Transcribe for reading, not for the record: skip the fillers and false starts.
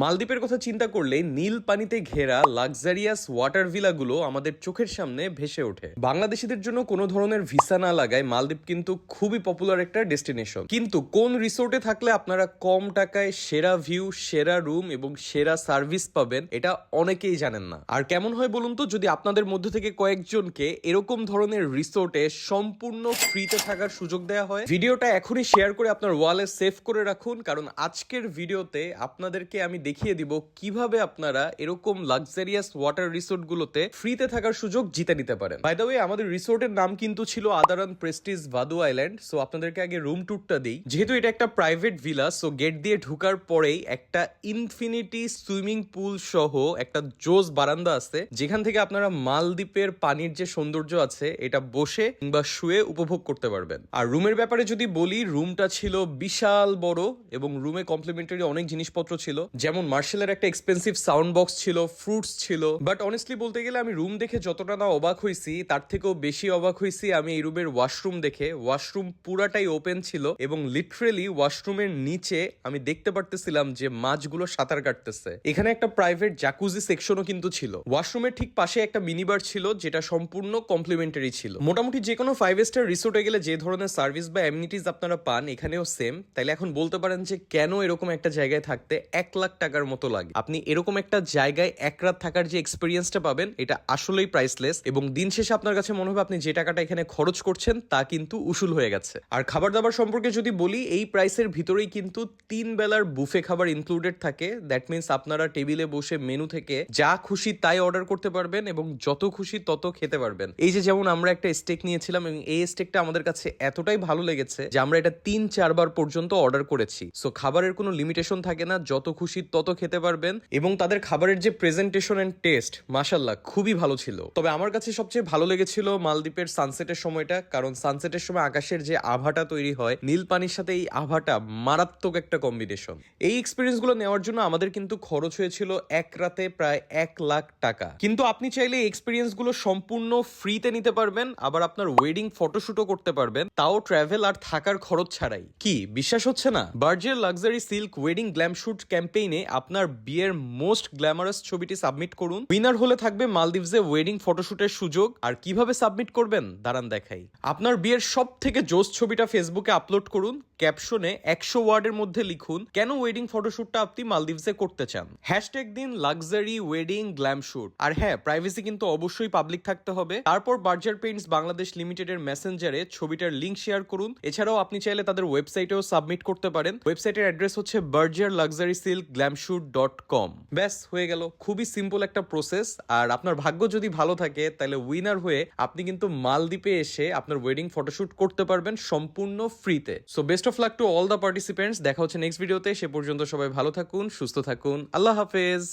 মালদ্বীপের কথা চিন্তা করলে নীল পানিতে ঘেরা লাক্সারিয়াস ওয়াটার ভিলাগুলো আমাদের চোখের সামনে ভেসে ওঠে। বাংলাদেশিদের জন্য কোনো ধরনের ভিসা না লাগায় মালদ্বীপ কিন্তু খুবই পপুলার একটা ডেস্টিনেশন। কিন্তু কোন রিসোর্টে থাকলে আপনারা কম টাকায় সেরা ভিউ, সেরা রুম এবং সেরা সার্ভিস পাবেন এটা অনেকেই জানেন না। আর কেমন হয় বলুন তো, যদি আপনাদের মধ্য থেকে কয়েকজনকে এরকম ধরনের রিসোর্টে সম্পূর্ণ ফ্রিতে থাকার সুযোগ দেওয়া হয়। ভিডিওটা এখনই শেয়ার করে আপনার ওয়ালে সেভ করে রাখুন, কারণ আজকের ভিডিওতে আপনাদেরকে আমি দেখিয়ে দিব কিভাবে আপনারা এরকম লাক্সারিয়াস ওয়াটার রিসোর্ট গুলোতে ফ্রিতে থাকার সুযোগ জিতে নিতে পারেন। বাই দ্য ওয়ে, আমাদের রিসোর্টের নাম কিন্তু ছিল আদারান প্রেস্টিজ ভাদু আইল্যান্ড। সো আপনাদেরকে আগে রুম ট্যুরটা দিই। যেহেতু এটা একটা প্রাইভেট ভিলা, সো গেট দিয়ে ঢুকার পরেই একটা ইনফিনিটি সুইমিং পুল সহ একটা জোস বারান্দা আছে, যেখান থেকে আপনারা মালদ্বীপের পানির যে সৌন্দর্য আছে এটা বসে কিংবা শুয়ে উপভোগ করতে পারবেন। আর রুমের ব্যাপারে যদি বলি, রুমটা ছিল বিশাল বড় এবং রুমে কমপ্লিমেন্টারি অনেক জিনিসপত্র ছিল, যেমন মার্শালের একটা এক্সপেন্সিভ সাউন্ড বক্স ছিল, ফ্রুটস ছিল। বাট অনেস্টলি বলতে গেলে আমি রুম দেখে যতটা না অবাক হয়েছি, তার থেকেও বেশি অবাক হয়েছি আমি এই রুমের ওয়াশরুম দেখে। ওয়াশরুম পুরাটাই ওপেন ছিল এবং লিটারেলি ওয়াশরুমের নিচে আমি দেখতে পারতেছিলাম যে মাছগুলো সাঁতার কাটতেছে। এখানে একটা প্রাইভেট জাকুজি সেকশনও কিন্তু ছিল। ওয়াশরুমের ঠিক পাশে একটা মিনিবার ছিল, যেটা সম্পূর্ণ কমপ্লিমেন্টারি ছিল। মোটামুটি যে কোনো 5 স্টার রিসোর্টে গেলে যে ধরনের সার্ভিস বা এমনিটিস আপনারা পান এখানেও সেম। তাইলে এখন বলতে পারেন যে কেন এরকম একটা জায়গায় থাকতে 1 লাখ টাকার মতো লাগে। আপনি এরকম একটা জায়গায় এক রাত থাকার যে এক্সপিরিয়েন্সটা পাবেন এটা আসলেই প্রাইসলেস, এবং দিন শেষে আপনার কাছে মনে হবে আপনি যে টাকাটা এখানে খরচ করছেন তা কিন্তু উসুল হয়ে গেছে। আর খাবার দাবার সম্পর্কে যদি বলি, এই প্রাইসের ভিতরেই কিন্তু 3 বেলার বুফে খাবার ইনক্লুডেড থাকে। দ্যাট মিনস আপনারা টেবিলে বসে মেনু থেকে যা খুশি তাই অর্ডার করতে পারবেন এবং যত খুশি তত খেতে পারবেন। এই যে যেমন আমরা একটা স্টেক নিয়েছিলাম এবং এই স্টেকটা আমাদের কাছে এতটাই ভালো লেগেছে যে আমরা এটা 3-4 বার পর্যন্ত অর্ডার করেছি। সো খাবারের কোনো লিমিটেশন থাকে না, যত খুশি তত খেতে পারবেন। এবং তাদের খাবারের যে প্রেজেন্টেশন এন্ড টেস্ট মাশাআল্লাহ খুবই ভালো ছিল। তবে আমার কাছে সবচেয়ে ভালো লেগেছিল মালদ্বীপের সানসেটের সময়টা, কারণ সানসেটের সময় আকাশের যে আভাটা তৈরি হয় নীল পানির সাথে, এই আভাটা মারাত্মক একটা কম্বিনেশন। এই এক্সপিরিয়েন্স গুলো নেওয়ার জন্য আমাদের কিন্তু খরচ হয়েছিল এক রাতে প্রায় 1 লাখ টাকা। কিন্তু আপনি চাইলে এই এক্সপিরিয়েন্স গুলো সম্পূর্ণ ফ্রিতে নিতে পারবেন, আবার আপনার ওয়েডিং ফটোশুটও করতে পারবেন, তাও ট্রাভেল আর থাকার খরচ ছাড়াই। কি বিশ্বাস হচ্ছে না? বার্জের luxury silk wedding glam shoot ক্যাম্পেইনে আপনার বিয়ের মোস্ট গ্ল্যামারাস ছবিটি সাবমিট করুন। উইনার হলে থাকবে মালদ্বীপসে ওয়েডিং ফটোশুটের সুযোগ। আর কিভাবে সাবমিট করবেন দাঁড়ান দেখাই। আপনার বিয়ের সব থেকে জোস ছবিটা ফেসবুকে আপলোড করুন। ক্যাপশনে 100 ওয়ার্ডের মধ্যে লিখুন কেন ওয়েডিং ফটোশুটটা আপনি মালদ্বীপসে করতে চান। হ্যাশট্যাগ দিন লাক্সারি ওয়েডিং গ্ল্যাম শুট। আর হ্যাঁ, প্রাইভেসি কিন্তু অবশ্যই পাবলিক থাকতে হবে। তারপর বার্জার পেইন্টস বাংলাদেশ লিমিটেডের মেসেঞ্জারে ছবিটার লিংক শেয়ার করুন। এছাড়াও আপনি চাইলে তাদের ওয়েবসাইটেও সাবমিট করতে পারেন। ওয়েবসাইটের অ্যাড্রেস হচ্ছে bergerluxurysilkglamshoot.com। ব্যাস হয়ে গেল। খুবই সিম্পল একটা প্রসেস। আর আপনার ভাগ্য যদি ভালো থাকে তাহলে উইনার হয়ে আপনি কিন্তু মালদ্বীপে এসে আপনার ওয়েডিং ফটোশুট করতে পারবেন সম্পূর্ণ ফ্রিতে। So best of luck to all the participants. দেখা হচ্ছে নেক্সট ভিডিওতে। সে পর্যন্ত সবাই ভালো থাকুন, সুস্থ থাকুন। আল্লাহ হাফেজ।